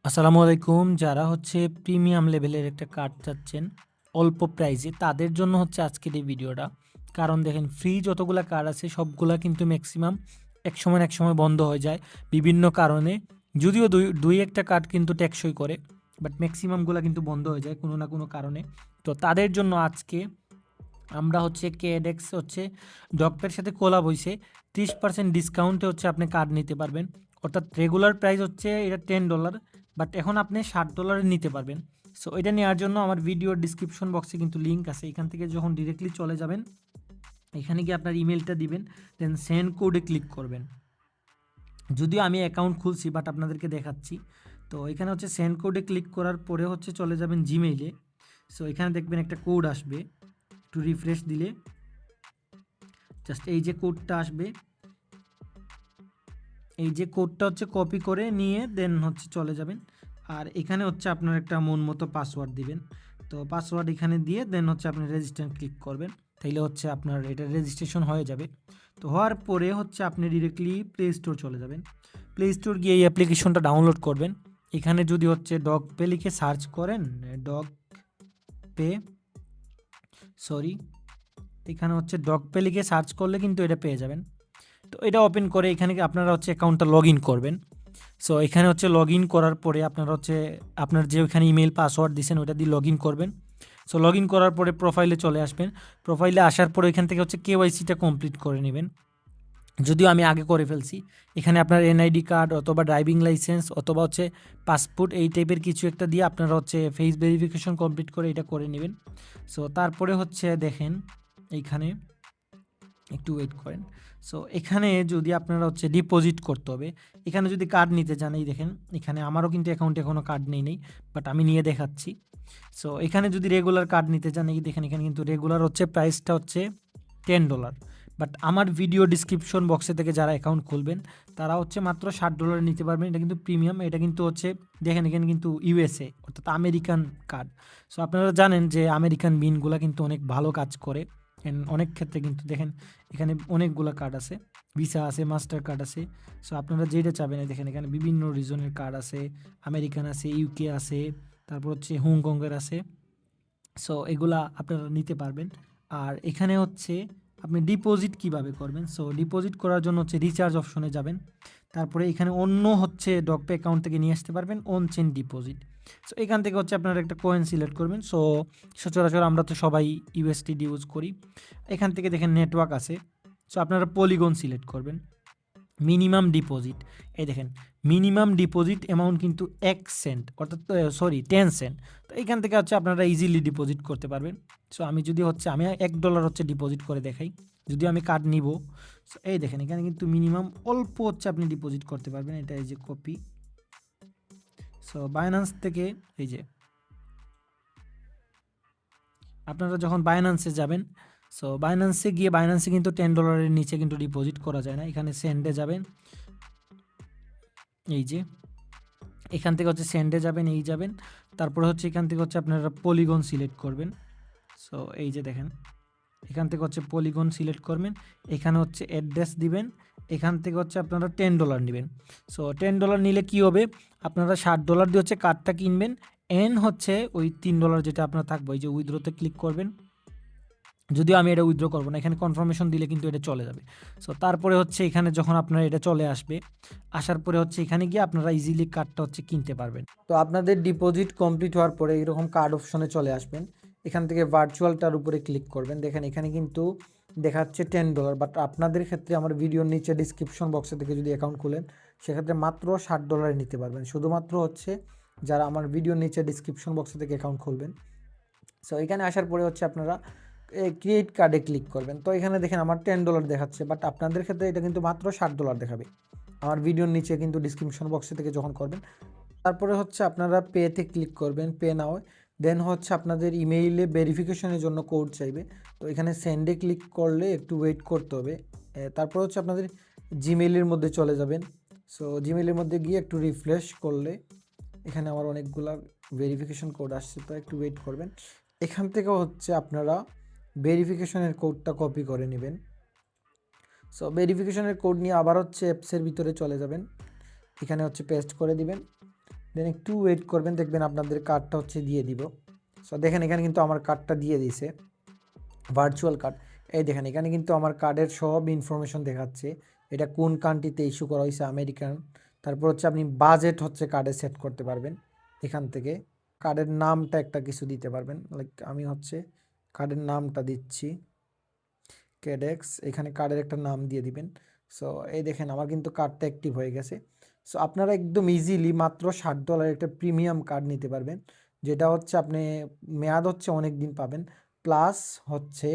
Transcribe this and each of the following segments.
আসসালামু আলাইকুম। যারা প্রিমিয়াম লেভেলের একটা কার্ড চাচ্ছেন অল্প প্রাইসে, তাদের জন্য আজকের এই ভিডিওটা। কারণ দেখেন, ফ্রি যতগুলা কার্ড আছে সবগুলা কিন্তু ম্যাক্সিমাম একসময় না একসময় বন্ধ হয়ে যায় বিভিন্ন কারণে। যদিও দুই একটা কার্ড কিন্তু টেকসই করে, বাট ম্যাক্সিমামগুলা কিন্তু বন্ধ হয়ে যায় কোনো না কোনো কারণে। তো তাদের জন্য আজকে আমরা কেডেক্স ডকপের সাথে কোলাব হইছে। 30% ডিসকাউন্টে আপনি কার্ড নিতে পারবেন। অর্থাৎ রেগুলার প্রাইস এটা $10, বাট এখন আপনি $60 নিতে পারবেন। সো এটা নেওয়ার জন্য আমার ভিডিওর ডিসক্রিপশন বক্সে কিন্তু লিঙ্ক আছে। এখান থেকে যখন ডিরেক্টলি চলে যাবেন, এখানে গিয়ে আপনার ইমেলটা দিবেন, দেন সেন্ড কোডে ক্লিক করবেন। যদিও আমি অ্যাকাউন্ট খুলছি, বাট আপনাদেরকে দেখাচ্ছি। তো এখানে সেন্ড কোডে ক্লিক করার পরে চলে যাবেন জিমেইলে। সো এখানে দেখবেন একটা কোড আসবে, একটু রিফ্রেশ দিলে জাস্ট এই যে কোডটা আসবে, এই যে কোডটা কপি করে নিয়ে দেন চলে যাবেন। আর এখানে আপনার একটা মন মতো পাসওয়ার্ড দিবেন। তো পাসওয়ার্ড এখানে দিয়ে দেন আপনি রেজিস্টার ক্লিক করবেন। তাইলে আপনার এটা রেজিস্ট্রেশন হয়ে যাবে। তো হওয়ার পরে আপনি ডিরেক্টলি প্লে স্টোর চলে যাবেন। প্লে স্টোর গিয়ে এই অ্যাপ্লিকেশনটা ডাউনলোড করবেন। এখানে যদি ডগ পে লিখে সার্চ করেন, ডগ পে, সরি, এখানে ডগ পে লিখে সার্চ করলে কিন্তু এটা পেয়ে যাবেন। তো এটা ওপেন করে এখানে আপনারা অ্যাকাউন্টটা লগ ইন করবেন। সো এখানে লগ ইন করার পরে আপনারা আপনার যে ওইখানে ইমেল পাসওয়ার্ড দিয়েছেন ওইটা দিয়ে লগ ইন করবেন। সো লগ ইন করার পরে প্রোফাইলে চলে আসবেন। প্রোফাইলে আসার পরে এখান থেকে কেওয়াইসিটা কমপ্লিট করে নেবেন। যদিও আমি আগে করে ফেলছি। এখানে আপনার এনআইডি কার্ড অথবা ড্রাইভিং লাইসেন্স অথবা পাসপোর্ট এই টাইপের কিছু একটা দিয়ে আপনারা ফেস ভেরিফিকেশন কমপ্লিট করে এটা করে নেবেন। সো তারপরে দেখেন এইখানে একটু ওয়েট করেন। সো এখানে যদি আপনারা ডিপোজিট করতে হবে, এখানে যদি কার্ড নিতে চান, এই দেখেন এখানে আমারও কিন্তু অ্যাকাউন্টে এখনও কার্ড নেই, বাট আমি নিয়ে দেখাচ্ছি। সো এখানে যদি রেগুলার কার্ড নিতে চান, এই দেখেন এখানে কিন্তু রেগুলার প্রাইসটা $10, বাট আমার ভিডিও ডিসক্রিপশন বক্সে থেকে যারা অ্যাকাউন্ট খুলবেন তারা মাত্র $60 নিতে পারবেন। এটা কিন্তু প্রিমিয়াম, এটা কিন্তু দেখেন এখানে কিন্তু ইউএসএ অর্থাৎ আমেরিকান কার্ড। সো আপনারা জানেন যে আমেরিকান বিনগুলো কিন্তু অনেক ভালো কাজ করে। অনেক ক্ষেত্রে কিন্তু দেখেন এখানে অনেকগুলো কার্ড আছে, ভিসা আছে, মাস্টার কার্ড আছে। সো আপনারা যেটা চাবেন, দেখেন এখানে বিভিন্ন রিজনের কার্ড আছে, আমেরিকান আছে, ইউকে আছে, তারপর হংকংয়ের আছে। সো এগুলা আপনারা নিতে পারবেন। আর এখানে আপনি ডিপোজিট কিভাবে করবেন। সো ডিপোজিট করার জন্য রিচার্জ অপশনে যাবেন। তারপরে এখানে অন্য ডকপে অ্যাকাউন্ট থেকে নিয়ে আসতে পারবেন অন চেইন ডিপোজিট। সো এখান থেকে আপনারা একটা কয়েন সিলেক্ট করবেন। সো সচরাচর আমরা তো সবাই ইউএসডিটি ইউজ করি। এখান থেকে দেখেন নেটওয়ার্ক আছে। সো আপনারা পলিগন সিলেক্ট করবেন। মিনিমাম ডিপোজিট, এই দেখেন মিনিমাম ডিপোজিট অ্যামাউন্ট কিন্তু 1 সেন্ট, অর্থাৎ 10 সেন্ট। তো এখান থেকে আপনারা ইজিলি ডিপোজিট করতে পারবেন। সো আমি যদি আমি $1 ডিপোজিট করে দেখাই, যদি আমি কার্ড নিব। সো এই দেখেন এখানে কিন্তু মিনিমাম অল্প আপনি ডিপোজিট করতে পারবেন। এটা এই যে কপি। সো বাইন্যান্স থেকে এই যে আপনারা যখন বাইন্যান্সে যাবেন, সো বাইন্যান্সে গিয়ে বাইন্যান্সে কিন্তু $10 নিচে কিন্তু ডিপোজিট করা যায় না। এখানে সেন্ডে যাবেন, এই যে এখান থেকে সেন্ডে যাবেন, এই যাবেন। তারপরে এখান থেকে আপনারা পলিগন সিলেক্ট করবেন। সো এই যে দেখেন এখান থেকে পলিগন সিলেক্ট করবেন। এখানে অ্যাড্রেস দিবেন। এখান থেকে আপনারা $10 নেবেন। সো $10 নিলে কি হবে, আপনারা $60 দিয়ে কার্ডটা কিনবেন। এন ওই $3 যেটা আপনার থাকবে, এই যে উইথড্রোতে ক্লিক করবেন। যদিও আমি এটা উইথড্র করবো না, এখানে কনফার্মেশন দিলে কিন্তু এটা চলে যাবে। সো তারপরে এখানে যখন আপনার এটা চলে আসবে, আসার পরে এখানে গিয়ে আপনারা ইজিলি কার্ডটা কিনতে পারবেন। তো আপনাদের ডিপোজিট কমপ্লিট হওয়ার পরে এরকম কার্ড অপশনে চলে আসবেন। এখান থেকে ভার্চুয়ালটার উপরে ক্লিক করবেন। দেখেন এখানে কিন্তু দেখাচ্ছে $10, বাট আপনাদের ক্ষেত্রে আমার ভিডিওর নিচে ডিসক্রিপশন বক্সে থেকে যদি অ্যাকাউন্ট খুলেন, সেক্ষেত্রে মাত্র $60 নিতে পারবেন। শুধুমাত্র যারা আমার ভিডিওর নিচে ডিসক্রিপশন বক্সে থেকে অ্যাকাউন্ট খুলবেন। সো এখানে আসার পরে আপনারা ক্রিয়েট কার্ডে ক্লিক করবেন। তো এখানে দেখেন আমার $10 দেখাচ্ছে, বাট আপনাদের ক্ষেত্রে এটা কিন্তু মাত্র $60 দেখাবে আমার ভিডিওর নিচে কিন্তু ডিসক্রিপশন বক্সে থেকে যখন করবেন। তারপরে আপনারা পেতে ক্লিক করবেন, পে নাও। দেন আপনাদের ইমেইলে ভেরিফিকেশনের জন্য কোড চাইবে। তো এখানে সেন্ডে ক্লিক করলে একটু ওয়েট করতে হবে। তারপর আপনাদের জিমেইলের মধ্যে চলে যাবেন। সো জিমেইলের মধ্যে গিয়ে একটু রিফ্রেশ করলে এখানে আমার অনেকগুলা ভেরিফিকেশন কোড আসছে, তো একটু ওয়েট করবেন। এখান থেকে আপনারা ভেরিফিকেশনের কোডটা কপি করে নেবেন। সো ভেরিফিকেশনের কোড নিয়ে আবার অ্যাপসের ভিতরে চলে যাবেন। এখানে পেস্ট করে দিবেন। দেন একটু ওয়েট করবেন, দেখবেন আপনাদের কার্ডটা হচ্ছে দিয়ে দিব। সো দেখেন এখানে কিন্তু আমার কার্ডটা দিয়ে দিয়েছে, ভার্চুয়াল কার্ড। এই দেখেন এখানে কিন্তু আমার কার্ডের সব ইনফরমেশন দেখাচ্ছে, এটা কোন কান্ট্রিতে ইস্যু করা হয়েছে, আমেরিকান। তারপর হচ্ছে আপনি বাজেট হচ্ছে কার্ডে সেট করতে পারবেন এখান থেকে। কার্ডের নামটা একটা কিছু দিতে পারবেন, লাইক আমি হচ্ছে কার্ডের নামটা দিচ্ছি ক্যাডেক্স, এখানে কার্ডের একটা নাম দিয়ে দিবেন। সো এই দেখেন আমার কিন্তু কার্ডটা অ্যাক্টিভ হয়ে গেছে। সো আপনারা একদম ইজিলি মাত্র $60 একটা প্রিমিয়াম কার্ড নিতে পারবেন, যেটা হচ্ছে আপনি মেয়াদ হচ্ছে অনেক দিন পাবেন। প্লাস হচ্ছে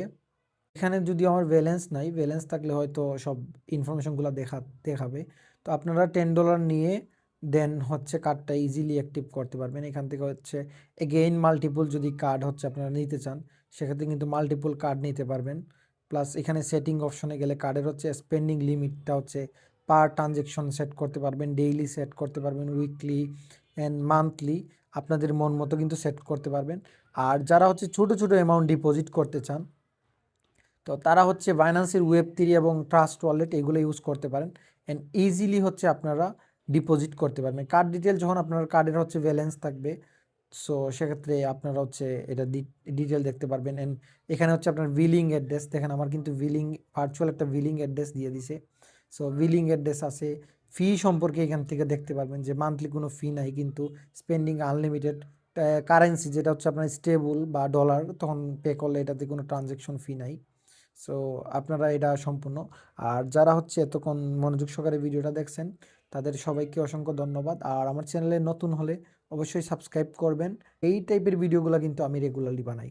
এখানে যদি আমার ব্যালেন্স নাই, ব্যালেন্স থাকলে হয়তো সব ইনফরমেশনগুলো দেখাবে। তো আপনারা $10 নিয়ে দেন হচ্ছে কার্ডটা ইজিলি অ্যাক্টিভ করতে পারবেন। এখান থেকে হচ্ছে এগেইন মাল্টিপল যদি কার্ড হচ্ছে আপনারা নিতে চান, সেক্ষেত্রে কিন্তু মাল্টিপল কার্ড নিতে পারবেন। প্লাস এখানে সেটিং অপশনে গেলে কার্ডের হচ্ছে স্পেন্ডিং লিমিটটা হচ্ছে পার ট্রানজেকশন সেট করতে পারবেন, ডেইলি সেট করতে পারবেন, উইকলি অ্যান্ড মান্থলি আপনাদের মন মতো কিন্তু সেট করতে পারবেন। আর যারা হচ্ছে ছোটো ছোটো অ্যামাউন্ট ডিপোজিট করতে চান, তো তারা হচ্ছে বাইন্যান্সের ওয়েব3 এবং ট্রাস্ট ওয়ালেট এগুলো ইউজ করতে পারেন, অ্যান্ড ইজিলি হচ্ছে আপনারা ডিপোজিট করতে পারবেন। কার্ড ডিটেল যখন আপনার কার্ডের হচ্ছে ব্যালেন্স থাকবে, সো সেক্ষেত্রে আপনারা হচ্ছে এটা ডিটেল দেখতে পারবেন। অ্যান্ড এখানে হচ্ছে আপনার বিলিং অ্যাড্রেস দেখেন, আমার কিন্তু ভার্চুয়াল একটা বিলিং অ্যাড্রেস দিয়ে দিছে। সো বিলিং অ্যাড্রেস আছে, ফি সম্পর্কে এখান থেকে দেখতে পারবেন যে মান্থলি কোনো ফি নাই, কিন্তু স্পেন্ডিং আনলিমিটেড, কারেন্সি যেটা হচ্ছে আপনার স্টেবল বা ডলার, তখন পে করলে এটাতে কোনো ট্রানজ্যাকশন ফি নাই। সো আপনারা এটা সম্পূর্ণ। আর যারা হচ্ছে এতক্ষণ মনোযোগ সহকারে ভিডিওটা দেখছেন, তাদের সবাইকে অসংখ্য ধন্যবাদ। আর আমার চ্যানেলে নতুন হলে অবশ্যই সাবস্ক্রাইব করবেন, এই টাইপের ভিডিওগুলো কিন্তু আমি রেগুলারলি বানাই।